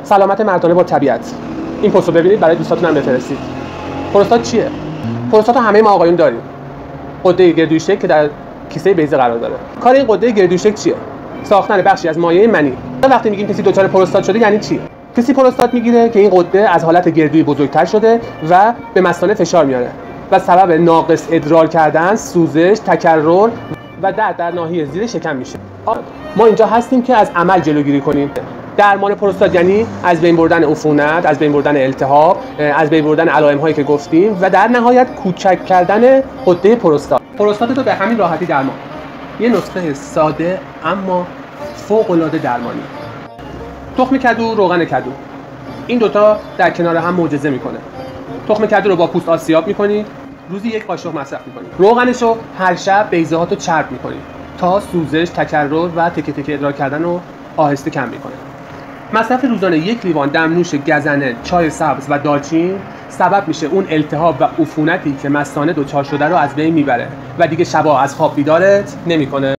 سلامت مردانه با طبیعت. این پستو ببینید، برای دوستاتون هم بفرستید. پروستات چیه؟ پروستات همه ما آقایون داریم. غده گردوی شکل که در کیسه بیضه قرار داره. کار این غده گردوی شکل چیه؟ ساختن بخشی از مایع منی. وقتی میگیم کسی دچار پروستات شده یعنی چی؟ کسی پروستات میگیره که این غده از حالت گردویی بزرگتر شده و به مثانه فشار میاره و سبب ناقص ادرار کردن، سوزش، تکرر و درد در ناحیه زیر شکم میشه. ما اینجا هستیم که از عمل جلوگیری کنیم. درمان پروستات یعنی از بین بردن عفونت، از بین بردن التهاب، از بین بردن علائم هایی که گفتیم و در نهایت کوچک کردن غده پروستات. پروستات رو به همین راحتی درمان. یه نسخه ساده اما فوق العاده درمانی. تخم کدو، روغن کدو. این دوتا در کنار هم معجزه میکنه. تخم کدو رو با پوست آسیاب میکنید، روزی 1 قاشق مصرف میکنید. روغنش رو هر شب بیضه‌هات رو چرب میکنید تا سوزش، تکرر و تکه تکه ادرار کردن رو آهسته کم میکنه. مصرف روزانه 1 لیوان دمنوش گزنه، چای سبز و دارچین سبب میشه اون التهاب و عفونتی که مثانه دچار شده رو از بین میبره و دیگه شبا از خواب بیدارت نمیکنه.